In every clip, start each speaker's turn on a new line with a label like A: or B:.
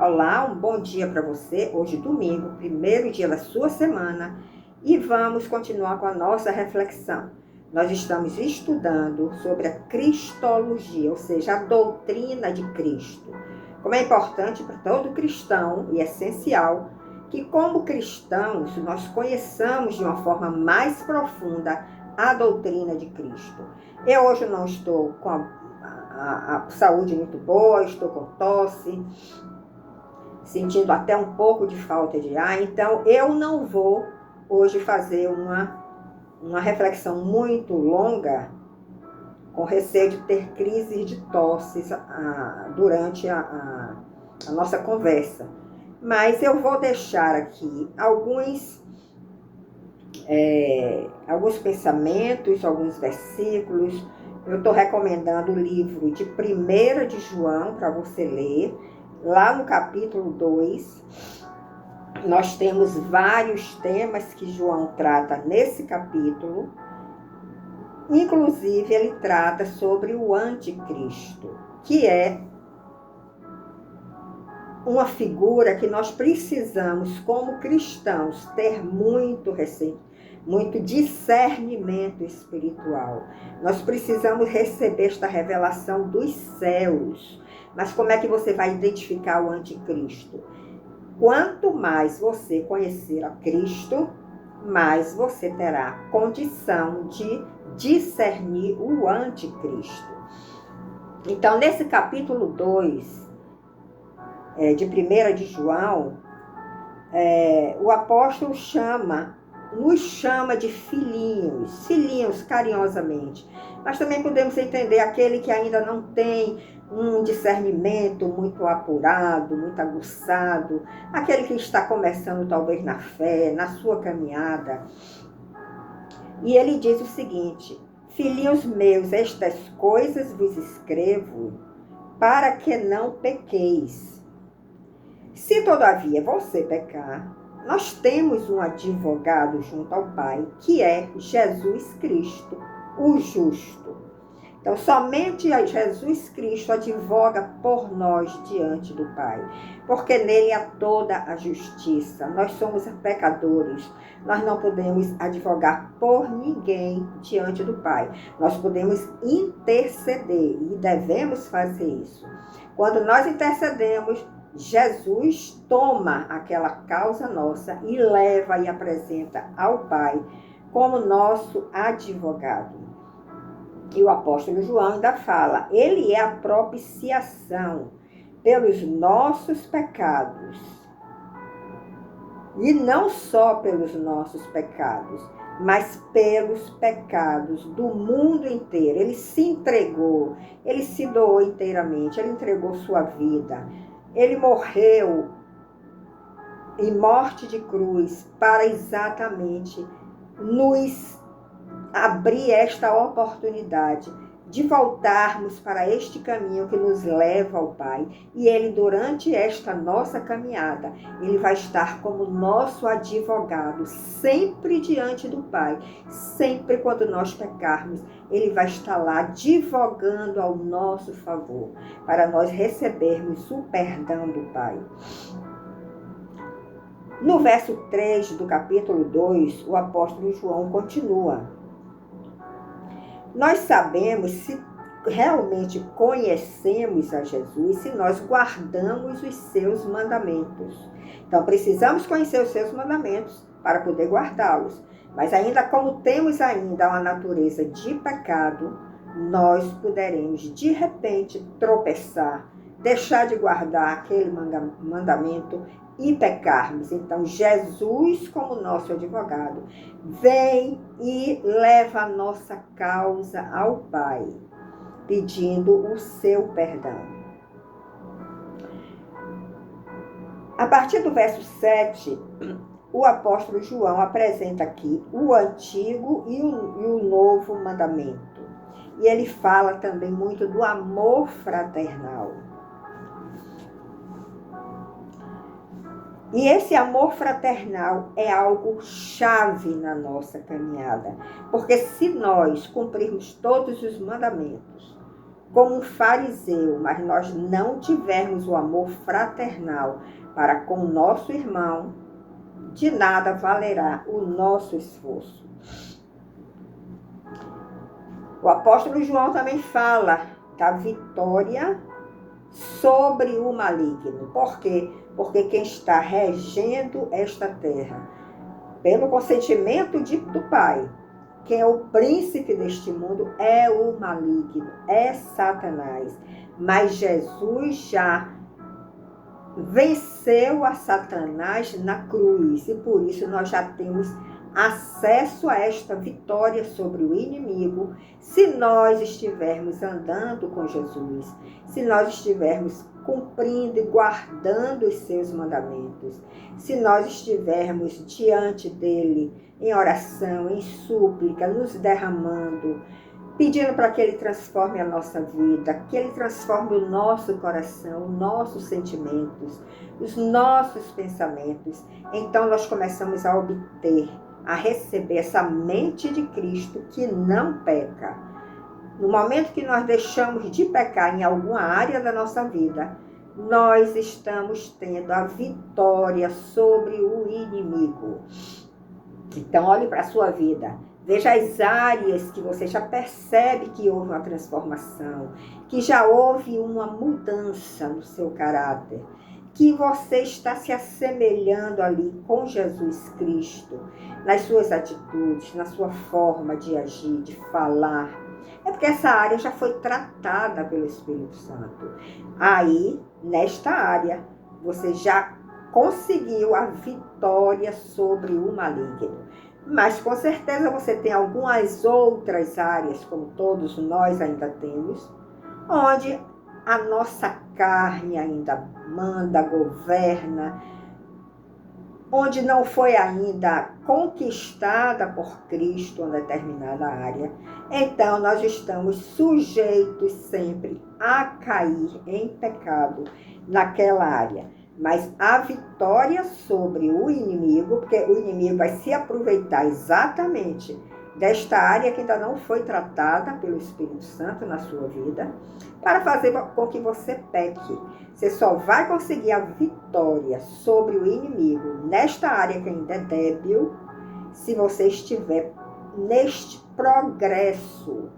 A: Olá, um bom dia para você. Hoje, domingo, primeiro dia da sua semana, e vamos continuar com a nossa reflexão. Nós estamos estudando sobre a cristologia, ou seja, a doutrina de Cristo. Como é importante para todo cristão e essencial que, como cristãos, nós conheçamos de uma forma mais profunda a doutrina de Cristo. Eu hoje não estou com a saúde muito boa, estou com tosse, sentindo até um pouco de falta de ar, então eu não vou hoje fazer uma reflexão muito longa, com receio de ter crises de tosse durante a nossa conversa. Mas eu vou deixar aqui alguns pensamentos, alguns versículos. Eu estou recomendando o livro de 1 de João para você ler. Lá no capítulo 2, nós temos vários temas que João trata nesse capítulo. Inclusive, ele trata sobre o anticristo, que é uma figura que nós precisamos, como cristãos, ter muito discernimento espiritual. Nós precisamos receber esta revelação dos céus. Mas como é que você vai identificar o anticristo? Quanto mais você conhecer a Cristo, mais você terá condição de discernir o anticristo. Então, nesse capítulo 2, de 1 de João, o apóstolo nos chama de filhinhos carinhosamente. Mas também podemos entender aquele que ainda não tem um discernimento muito apurado, muito aguçado, aquele que está começando talvez na fé, na sua caminhada. E ele diz o seguinte: filhinhos meus, estas coisas vos escrevo para que não pequeis. Se todavia você pecar, nós temos um advogado junto ao Pai, que é Jesus Cristo, o justo. Então, somente Jesus Cristo advoga por nós diante do Pai, porque nele há toda a justiça. Nós somos pecadores, nós não podemos advogar por ninguém diante do Pai. Nós podemos interceder e devemos fazer isso. Quando nós intercedemos, Jesus toma aquela causa nossa e leva e apresenta ao Pai como nosso advogado. E o apóstolo João ainda fala, ele é a propiciação pelos nossos pecados. E não só pelos nossos pecados, mas pelos pecados do mundo inteiro. Ele se entregou, ele se doou inteiramente, ele entregou sua vida. Ele morreu em morte de cruz para exatamente nos abrir esta oportunidade de voltarmos para este caminho que nos leva ao Pai. E ele, durante esta nossa caminhada, ele vai estar como nosso advogado, sempre diante do Pai. Sempre quando nós pecarmos, ele vai estar lá advogando ao nosso favor, para nós recebermos o perdão do Pai. No verso 3 do capítulo 2, o apóstolo João continua. Nós sabemos se realmente conhecemos a Jesus, se nós guardamos os seus mandamentos. Então, precisamos conhecer os seus mandamentos para poder guardá-los. Mas ainda como temos ainda uma natureza de pecado, nós poderemos, de repente, tropeçar, deixar de guardar aquele mandamento e pecarmos. Então, Jesus, como nosso advogado, vem e leva a nossa causa ao Pai, pedindo o seu perdão. A partir do verso 7, o apóstolo João apresenta aqui o antigo e o novo mandamento. E ele fala também muito do amor fraternal. E esse amor fraternal é algo chave na nossa caminhada. Porque se nós cumprirmos todos os mandamentos, como um fariseu, mas nós não tivermos o amor fraternal para com o nosso irmão, de nada valerá o nosso esforço. O apóstolo João também fala da vitória sobre o maligno. Por quê? Porque quem está regendo esta terra, pelo consentimento do Pai, quem é o príncipe deste mundo é o maligno, é Satanás. Mas Jesus já venceu a Satanás na cruz, e por isso nós já temos acesso a esta vitória sobre o inimigo, se nós estivermos andando com Jesus, se nós estivermos cumprindo e guardando os seus mandamentos, se nós estivermos diante dele em oração, em súplica, nos derramando, pedindo para que ele transforme a nossa vida, que ele transforme o nosso coração, os nossos sentimentos, os nossos pensamentos. Então nós começamos a obter, a receber essa mente de Cristo que não peca. No momento que nós deixamos de pecar em alguma área da nossa vida, nós estamos tendo a vitória sobre o inimigo. Então olhe para a sua vida. Veja as áreas que você já percebe que houve uma transformação, que já houve uma mudança no seu caráter, que você está se assemelhando ali com Jesus Cristo, nas suas atitudes, na sua forma de agir, de falar. É porque essa área já foi tratada pelo Espírito Santo. Aí, nesta área, você já conseguiu a vitória sobre o maligno. Mas com certeza você tem algumas outras áreas, como todos nós ainda temos, onde a nossa carne ainda manda, governa, onde não foi ainda conquistada por Cristo uma determinada área. Então nós estamos sujeitos sempre a cair em pecado naquela área. Mas a vitória sobre o inimigo, porque o inimigo vai se aproveitar exatamente desta área que ainda não foi tratada pelo Espírito Santo na sua vida, para fazer com que você peque. Você só vai conseguir a vitória sobre o inimigo nesta área que ainda é débil, se você estiver neste progresso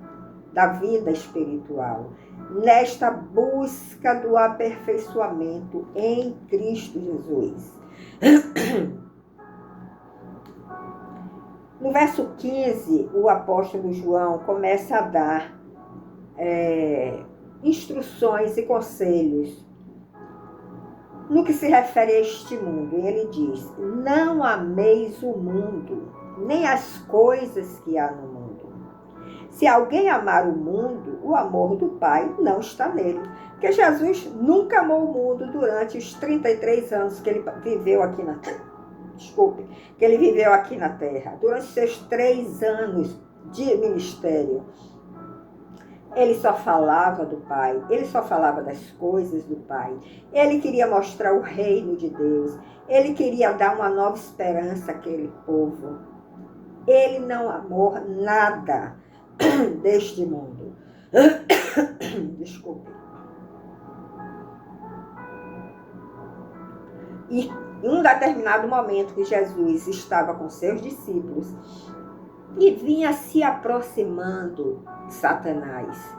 A: da vida espiritual, nesta busca do aperfeiçoamento em Cristo Jesus. No verso 15, o apóstolo João começa a dar instruções e conselhos no que se refere a este mundo. E ele diz: não ameis o mundo, nem as coisas que há no mundo. Se alguém amar o mundo, o amor do Pai não está nele. Porque Jesus nunca amou o mundo durante os 33 anos que ele viveu aqui na Terra. Que ele viveu aqui na Terra. Durante seus 3 anos de ministério, ele só falava do Pai, ele só falava das coisas do Pai. Ele queria mostrar o reino de Deus. Ele queria dar uma nova esperança àquele povo. Ele não amou nada deste mundo. Desculpe. E em um determinado momento que Jesus estava com seus discípulos e vinha se aproximando de Satanás,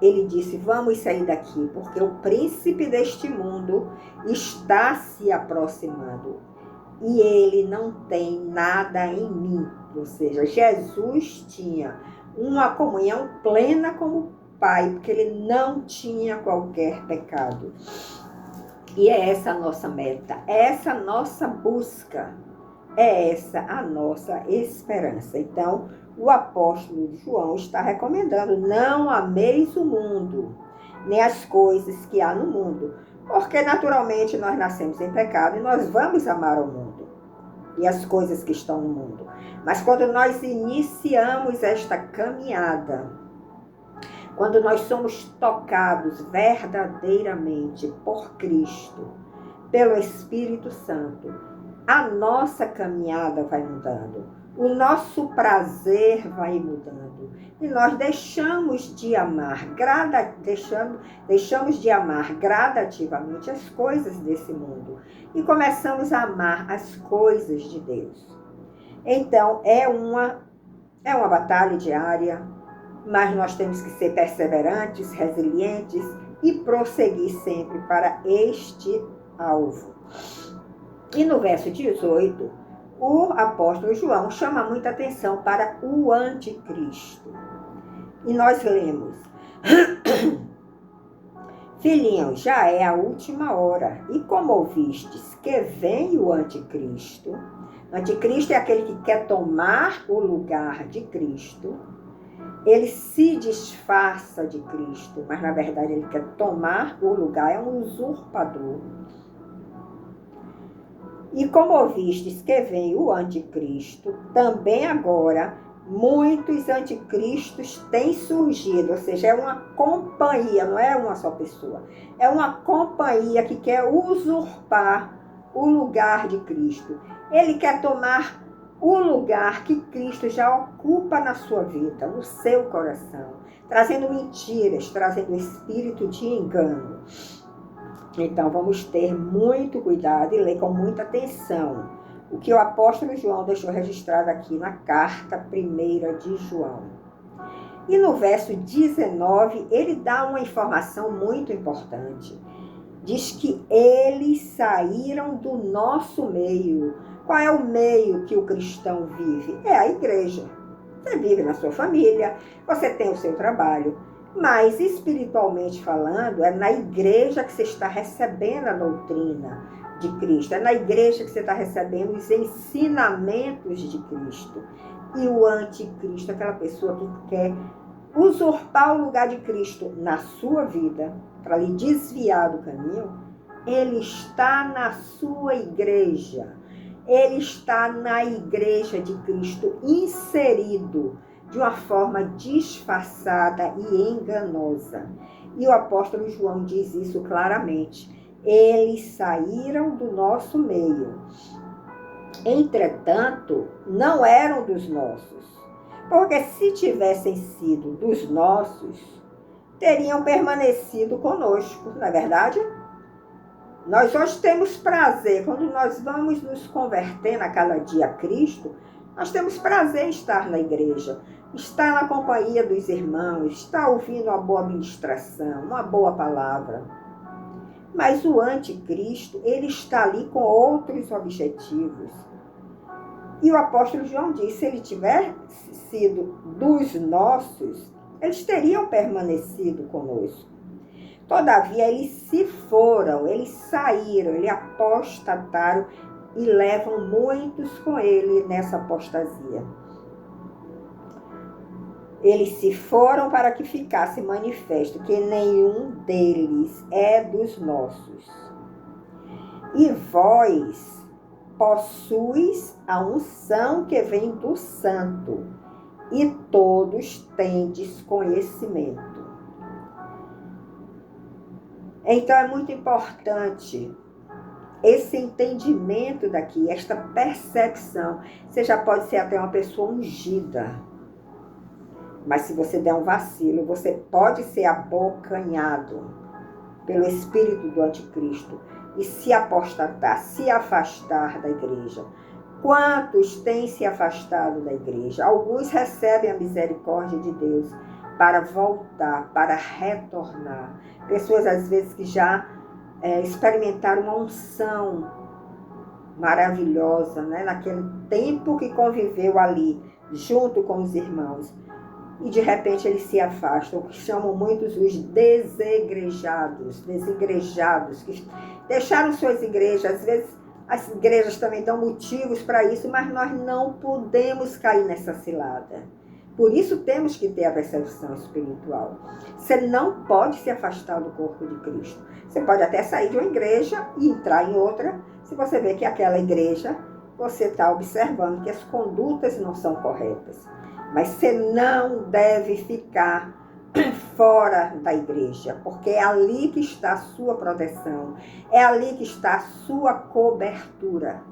A: ele disse: vamos sair daqui, porque o príncipe deste mundo está se aproximando e ele não tem nada em mim. Ou seja, Jesus tinha uma comunhão plena com o Pai, porque ele não tinha qualquer pecado. E é essa a nossa meta, é essa a nossa busca, é essa a nossa esperança. Então, o apóstolo João está recomendando: não ameis o mundo, nem as coisas que há no mundo, porque naturalmente nós nascemos em pecado e nós vamos amar o mundo e as coisas que estão no mundo. Mas quando nós iniciamos esta caminhada, quando nós somos tocados verdadeiramente por Cristo, pelo Espírito Santo, a nossa caminhada vai mudando. o nosso prazer vai mudando. E nós deixamos de amar gradativamente as coisas desse mundo. E começamos a amar as coisas de Deus. Então, é uma batalha diária, mas nós temos que ser perseverantes, resilientes e prosseguir sempre para este alvo. E no verso 18, o apóstolo João chama muita atenção para o anticristo. E nós lemos: Filhinhos, já é a última hora, e como ouvistes que vem o anticristo, anticristo é aquele que quer tomar o lugar de Cristo, ele se disfarça de Cristo, mas na verdade ele quer tomar o lugar, é um usurpador. E como ouvistes que vem o anticristo, também agora muitos anticristos têm surgido, ou seja, é uma companhia, não é uma só pessoa. É uma companhia que quer usurpar o lugar de Cristo. Ele quer tomar o lugar que Cristo já ocupa na sua vida, no seu coração, trazendo mentiras, trazendo espírito de engano. Então, vamos ter muito cuidado e ler com muita atenção o que o apóstolo João deixou registrado aqui na carta 1 de João. E no verso 19, ele dá uma informação muito importante. Diz que eles saíram do nosso meio. Qual é o meio que o cristão vive? É a igreja. Você vive na sua família, você tem o seu trabalho. Mas, espiritualmente falando, é na igreja que você está recebendo a doutrina de Cristo. É na igreja que você está recebendo os ensinamentos de Cristo. E o anticristo, aquela pessoa que quer usurpar o lugar de Cristo na sua vida, para lhe desviar do caminho, ele está na sua igreja. Ele está na igreja de Cristo, inserido de uma forma disfarçada e enganosa. E o apóstolo João diz isso claramente. Eles saíram do nosso meio. Entretanto, não eram dos nossos. Porque se tivessem sido dos nossos, teriam permanecido conosco, não é verdade? Nós hoje temos prazer, quando nós vamos nos convertendo a cada dia a Cristo, nós temos prazer em estar na igreja, estar na companhia dos irmãos, estar ouvindo uma boa ministração, uma boa palavra. Mas o anticristo, ele está ali com outros objetivos. E o apóstolo João diz, se ele tivesse sido dos nossos, eles teriam permanecido conosco. Todavia, eles se foram, eles saíram, eles apostataram e levam muitos com ele nessa apostasia. Eles se foram para que ficasse manifesto que nenhum deles é dos nossos. E vós possuis a unção que vem do Santo, e todos tendes conhecimento. Então é muito importante esse entendimento daqui, esta percepção. Você já pode ser até uma pessoa ungida, mas se você der um vacilo, você pode ser abocanhado pelo espírito do anticristo e se apostatar, se afastar da igreja. Quantos têm se afastado da igreja? Alguns recebem a misericórdia de Deus para voltar, para retornar. Pessoas, às vezes, que já experimentaram uma unção maravilhosa, né? Naquele tempo que conviveu ali, junto com os irmãos. E, de repente, eles se afastam, o que chamam muitos os desigrejados, que deixaram suas igrejas. Às vezes, as igrejas também dão motivos para isso, mas nós não podemos cair nessa cilada. Por isso temos que ter a percepção espiritual. Você não pode se afastar do corpo de Cristo. Você pode até sair de uma igreja e entrar em outra, se você vê que aquela igreja, você está observando que as condutas não são corretas. Mas você não deve ficar fora da igreja, porque é ali que está a sua proteção, é ali que está a sua cobertura.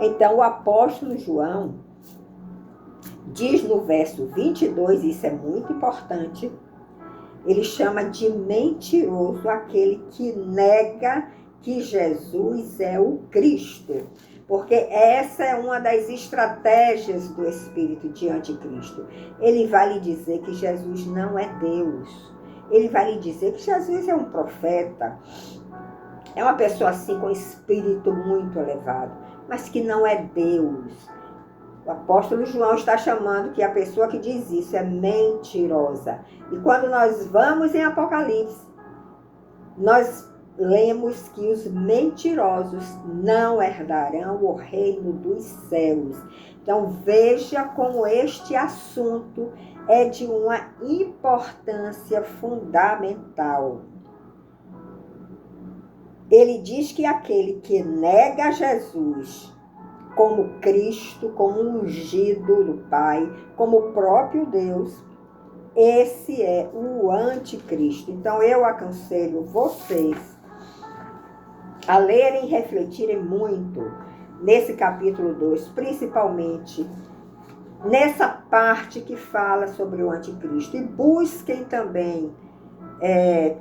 A: Então, o apóstolo João diz no verso 22, isso é muito importante, ele chama de mentiroso aquele que nega que Jesus é o Cristo. Porque essa é uma das estratégias do espírito de anticristo. Ele vai lhe dizer que Jesus não é Deus. Ele vai lhe dizer que Jesus é um profeta. É uma pessoa assim com espírito muito elevado, mas que não é Deus. O apóstolo João está chamando que a pessoa que diz isso é mentirosa. E quando nós vamos em Apocalipse, nós lemos que os mentirosos não herdarão o reino dos céus. Então veja como este assunto é de uma importância fundamental. Ele diz que aquele que nega Jesus como Cristo, como ungido do Pai, como o próprio Deus, esse é o anticristo. Então eu aconselho vocês a lerem e refletirem muito nesse capítulo 2, principalmente nessa parte que fala sobre o anticristo. E busquem também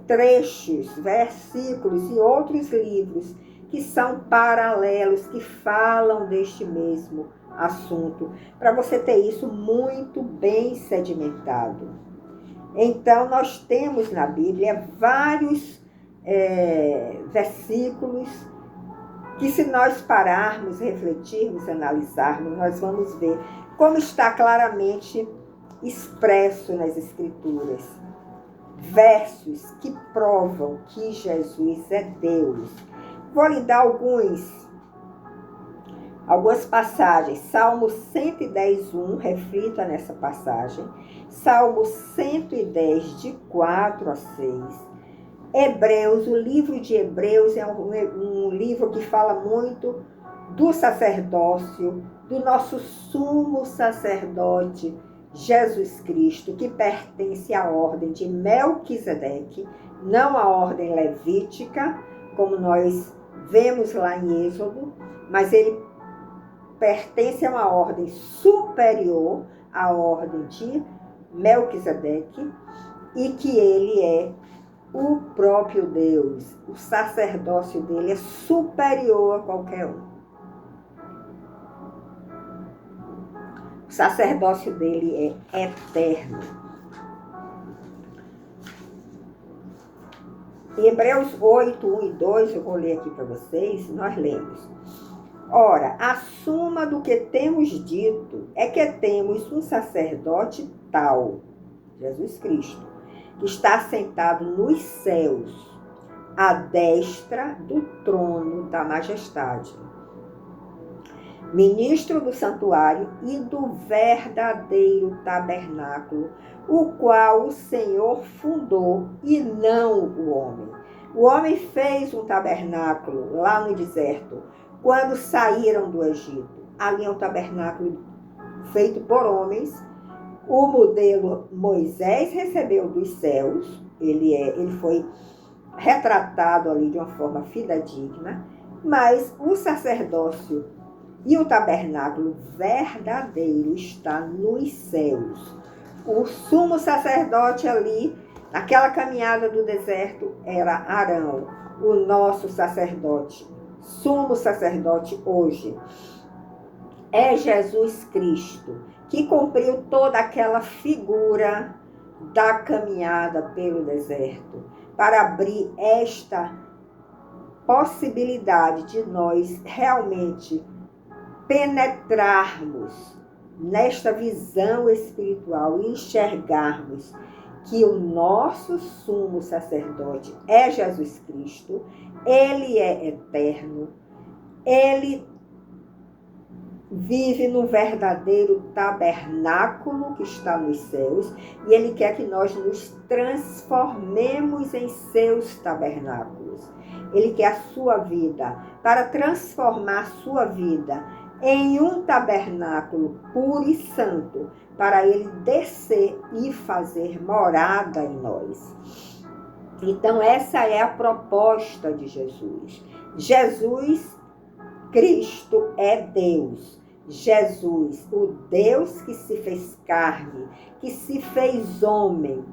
A: trechos, versículos e outros livros que são paralelos, que falam deste mesmo assunto, para você ter isso muito bem sedimentado. Então, nós temos na Bíblia vários versículos que, se nós pararmos, refletirmos, analisarmos, nós vamos ver como está claramente expresso nas Escrituras. Versos que provam que Jesus é Deus. Vou lhe dar algumas passagens. Salmo 110:1, reflita nessa passagem. Salmo 110, de 4 a 6. Hebreus, o livro de Hebreus é um livro que fala muito do sacerdócio, do nosso sumo sacerdote, Jesus Cristo, que pertence à ordem de Melquisedeque, não à ordem levítica, como nós vemos lá em Êxodo, mas ele pertence a uma ordem superior à ordem de Melquisedeque, e que ele é o próprio Deus. O sacerdócio dele é superior a qualquer um. O sacerdócio dele é eterno. Em Hebreus 8, 1 e 2, eu vou ler aqui para vocês, nós lemos. Ora, a suma do que temos dito é que temos um sacerdote tal, Jesus Cristo, que está sentado nos céus, à destra do trono da majestade, ministro do santuário e do verdadeiro tabernáculo, o qual o Senhor fundou e não o homem. O homem fez um tabernáculo lá no deserto, quando saíram do Egito. Ali é um tabernáculo feito por homens. O modelo Moisés recebeu dos céus, ele foi retratado ali de uma forma fidedigna, mas o sacerdócio e o tabernáculo verdadeiro está nos céus. O sumo sacerdote ali, naquela caminhada do deserto, era Arão, o nosso sacerdote. Sumo sacerdote hoje é Jesus Cristo, que cumpriu toda aquela figura da caminhada pelo deserto, para abrir esta possibilidade de nós realmente penetrarmos nesta visão espiritual e enxergarmos que o nosso sumo sacerdote é Jesus Cristo, ele é eterno, ele vive no verdadeiro tabernáculo que está nos céus, e ele quer que nós nos transformemos em seus tabernáculos. Ele quer a sua vida, para transformar a sua vida em um tabernáculo puro e santo, para ele descer e fazer morada em nós. Então essa é a proposta de Jesus. Jesus Cristo é Deus. Jesus, o Deus que se fez carne, que se fez homem.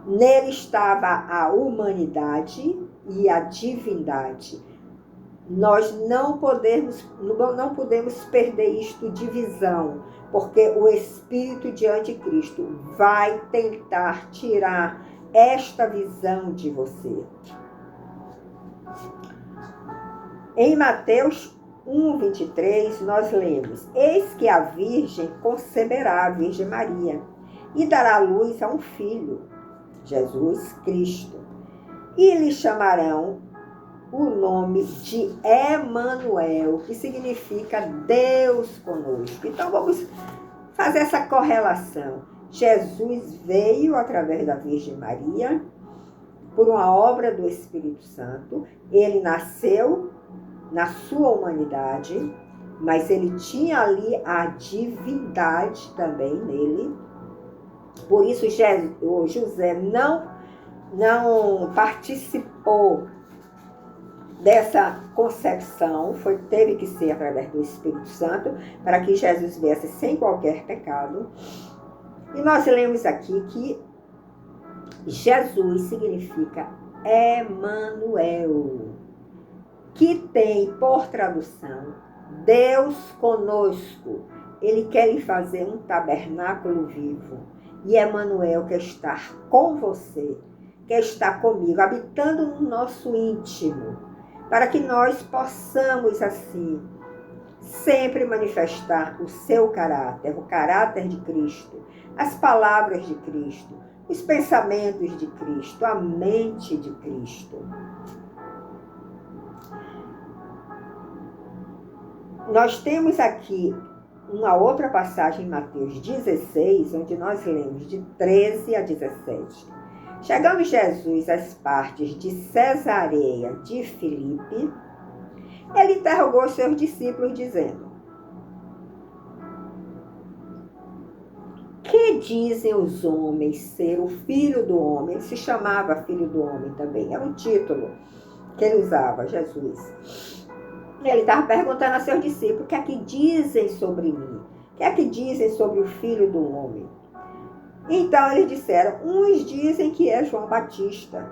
A: Nele estava a humanidade e a divindade. Nós não podemos perder isto de visão, porque o espírito de anticristo vai tentar tirar esta visão de você. Em Mateus 1:23, nós lemos: Eis que a Virgem conceberá, a Virgem Maria, e dará luz a um filho, Jesus Cristo, e lhe chamarão o nome de Emanuel, que significa Deus conosco. Então vamos fazer essa correlação. Jesus veio através da Virgem Maria, por uma obra do Espírito Santo. Ele nasceu na sua humanidade, mas ele tinha ali a divindade também nele. Por isso José não participou dessa concepção, teve que ser através do Espírito Santo, para que Jesus viesse sem qualquer pecado. E nós lemos aqui que Jesus significa Emanuel, que tem por tradução Deus conosco. Ele quer lhe fazer um tabernáculo vivo. E Emanuel quer estar com você, quer estar comigo, habitando no nosso íntimo, para que nós possamos, assim, sempre manifestar o seu caráter, o caráter de Cristo, as palavras de Cristo, os pensamentos de Cristo, a mente de Cristo. Nós temos aqui uma outra passagem em Mateus 16, onde nós lemos de 13 a 17. Chegando Jesus às partes de Cesareia de Filipe, ele interrogou os seus discípulos, dizendo: Que dizem os homens ser o Filho do Homem? Ele se chamava Filho do Homem também, era um título que ele usava, Jesus. Ele estava perguntando a seus discípulos: o que é que dizem sobre mim? O que é que dizem sobre o Filho do Homem? Então eles disseram: uns dizem que é João Batista,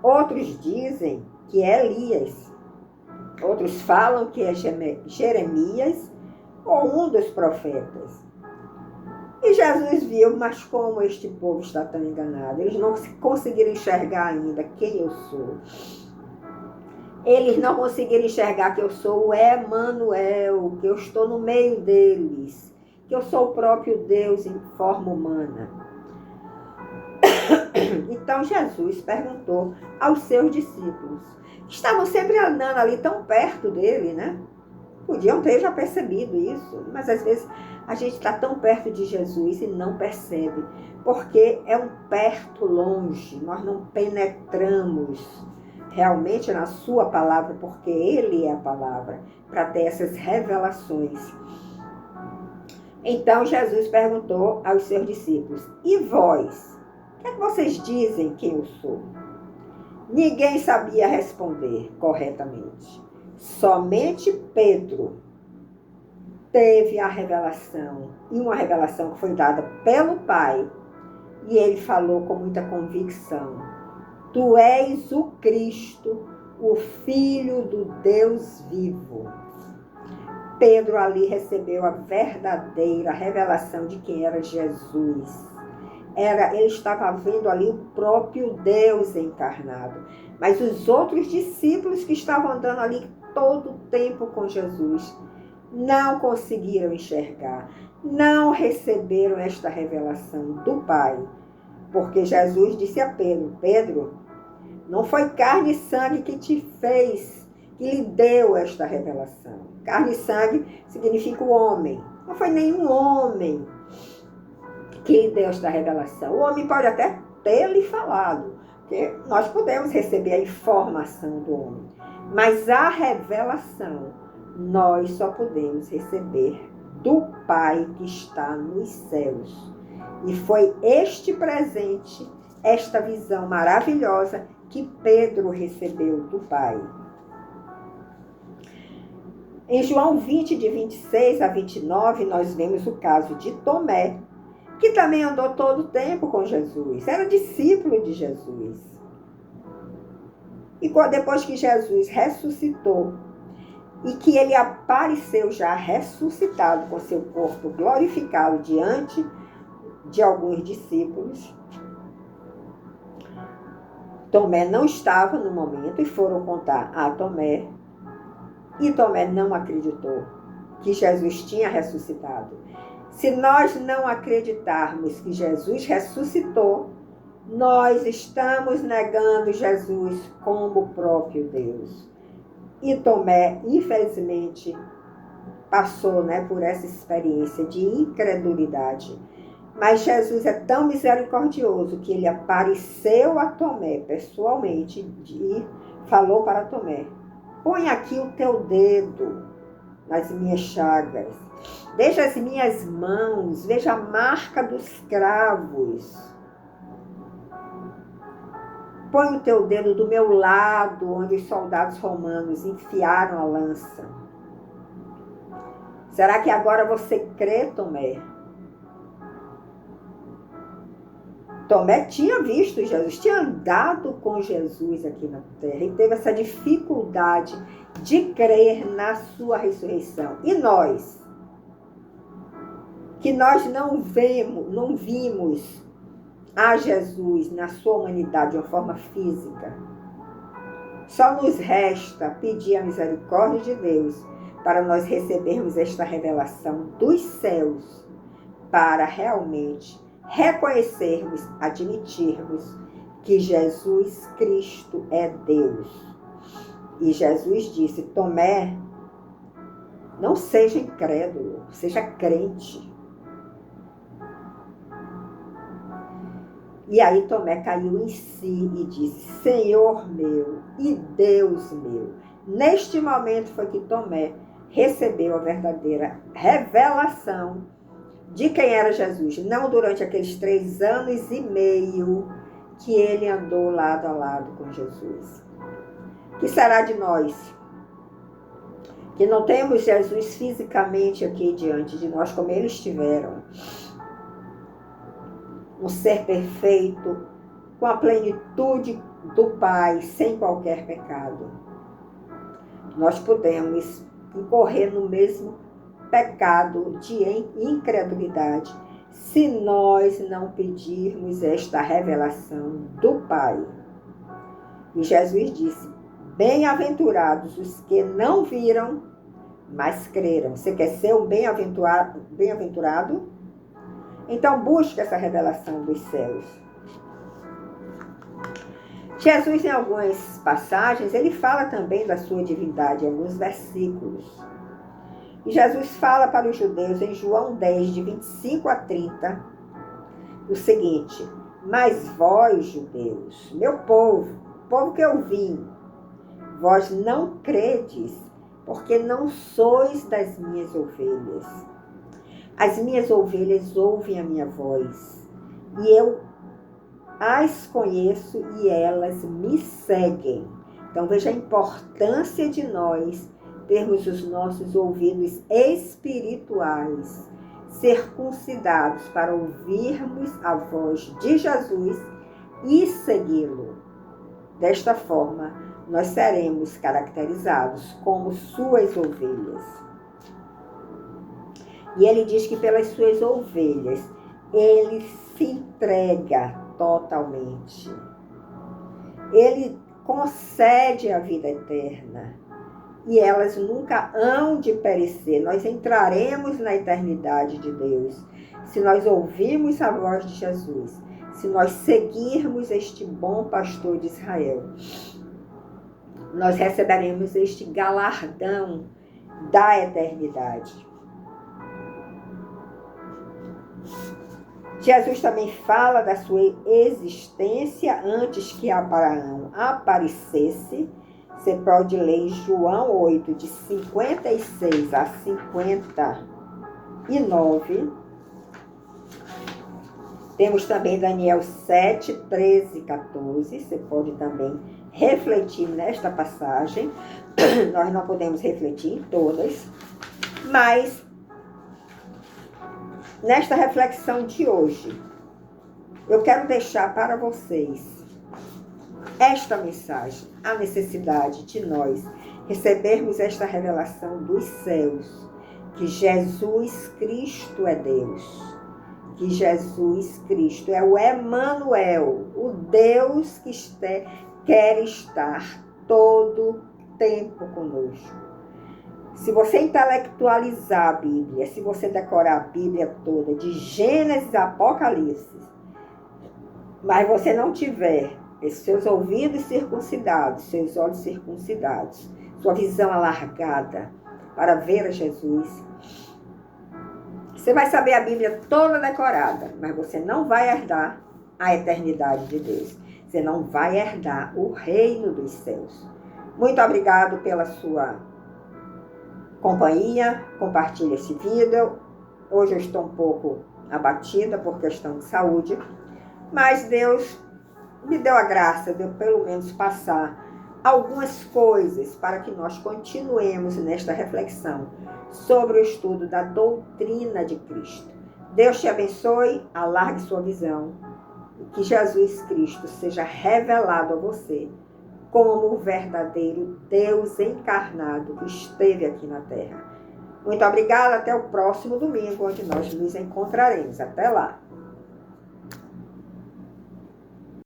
A: outros dizem que é Elias, outros falam que é Jeremias ou um dos profetas. E Jesus viu, mas como este povo está tão enganado, eles não conseguiram enxergar ainda quem eu sou. Eles não conseguiram enxergar que eu sou o Emanuel, que eu estou no meio deles, que eu sou o próprio Deus em forma humana. Então Jesus perguntou aos seus discípulos, que estavam sempre andando ali tão perto dele, né? Podiam ter já percebido isso, mas às vezes a gente está tão perto de Jesus e não percebe, porque é um perto longe, nós não penetramos realmente na sua palavra, porque ele é a palavra, para ter essas revelações. Então Jesus perguntou aos seus discípulos: e vós? O que é que vocês dizem quem eu sou? Ninguém sabia responder corretamente. Somente Pedro teve a revelação, e uma revelação que foi dada pelo Pai, e ele falou com muita convicção: Tu és o Cristo, o Filho do Deus vivo. Pedro ali recebeu a verdadeira revelação de quem era Jesus. Ele estava vendo ali o próprio Deus encarnado. Mas os outros discípulos que estavam andando ali todo o tempo com Jesus não conseguiram enxergar, não receberam esta revelação do Pai. Porque Jesus disse a Pedro: Pedro, não foi carne e sangue que te fez, que lhe deu esta revelação. Carne e sangue significa o homem. Não foi nenhum homem que lhe deu esta revelação. O homem pode até ter lhe falado, porque nós podemos receber a informação do homem. Mas a revelação nós só podemos receber do Pai que está nos céus. E foi este presente, esta visão maravilhosa que Pedro recebeu do Pai. Em João 20, de 26 a 29, nós vemos o caso de Tomé, que também andou todo o tempo com Jesus, era discípulo de Jesus. E depois que Jesus ressuscitou, e que ele apareceu já ressuscitado com seu corpo glorificado diante de alguns discípulos, Tomé não estava no momento e foram contar a Tomé, e Tomé não acreditou que Jesus tinha ressuscitado. Se nós não acreditarmos que Jesus ressuscitou, nós estamos negando Jesus como o próprio Deus. E Tomé, infelizmente, passou, por essa experiência de incredulidade. Mas Jesus é tão misericordioso que ele apareceu a Tomé pessoalmente e falou para Tomé: põe aqui o teu dedo nas minhas chagas, veja as minhas mãos, veja a marca dos cravos. Põe o teu dedo do meu lado, onde os soldados romanos enfiaram a lança. Será que agora você crê, Tomé? Tomé tinha visto Jesus, tinha andado com Jesus aqui na terra e teve essa dificuldade de crer na sua ressurreição. E nós? Que nós não vimos a Jesus na sua humanidade de uma forma física. Só nos resta pedir a misericórdia de Deus para nós recebermos esta revelação dos céus, para realmente reconhecermos, admitirmos que Jesus Cristo é Deus. E Jesus disse: Tomé, não seja incrédulo, seja crente. E aí Tomé caiu em si e disse: Senhor meu e Deus meu. Neste momento foi que Tomé recebeu a verdadeira revelação de quem era Jesus. Não durante aqueles 3 anos e meio que ele andou lado a lado com Jesus. Que será de nós? Que não temos Jesus fisicamente aqui diante de nós, como eles tiveram. Um ser perfeito, com a plenitude do Pai, sem qualquer pecado. Nós podemos incorrer no mesmo pecado de incredulidade se nós não pedirmos esta revelação do Pai. E Jesus disse: bem-aventurados os que não viram, mas creram. Você quer ser um bem-aventurado? Então busque essa revelação dos céus. Jesus, em algumas passagens, ele fala também da sua divindade, em alguns versículos. E Jesus fala para os judeus em João 10, de 25 a 30, o seguinte: mas vós, judeus, meu povo que eu vim, vós não credes, porque não sois das minhas ovelhas. As minhas ovelhas ouvem a minha voz, e eu as conheço e elas me seguem. Então veja a importância de nós termos os nossos ouvidos espirituais circuncidados para ouvirmos a voz de Jesus e segui-lo. Desta forma, nós seremos caracterizados como suas ovelhas. E ele diz que pelas suas ovelhas, ele se entrega totalmente. Ele concede a vida eterna. E elas nunca hão de perecer. Nós entraremos na eternidade de Deus se nós ouvirmos a voz de Jesus, se nós seguirmos este bom pastor de Israel. Nós receberemos este galardão da eternidade. Jesus também fala da sua existência antes que Abraão aparecesse. Você pode ler em João 8, de 56 a 59. Temos também Daniel 7, 13 e 14. Você pode também refletir nesta passagem. Nós não podemos refletir em todas, mas nesta reflexão de hoje, eu quero deixar para vocês esta mensagem, a necessidade de nós recebermos esta revelação dos céus, que Jesus Cristo é Deus, que Jesus Cristo é o Emanuel, o Deus que quer estar todo tempo conosco. Se você intelectualizar a Bíblia, se você decorar a Bíblia toda, de Gênesis a Apocalipse, mas você não tiver seus ouvidos circuncidados, seus olhos circuncidados, sua visão alargada para ver a Jesus, você vai saber a Bíblia toda decorada, mas você não vai herdar a eternidade de Deus. Você não vai herdar o reino dos céus. Muito obrigado pela sua companhia. Compartilhe esse vídeo. Hoje eu estou um pouco abatida por questão de saúde, mas Deus me deu a graça de eu pelo menos passar algumas coisas para que nós continuemos nesta reflexão sobre o estudo da doutrina de Cristo. Deus te abençoe, alargue sua visão e que Jesus Cristo seja revelado a você como o verdadeiro Deus encarnado que esteve aqui na Terra. Muito obrigada, até o próximo domingo, onde nós nos encontraremos. Até lá!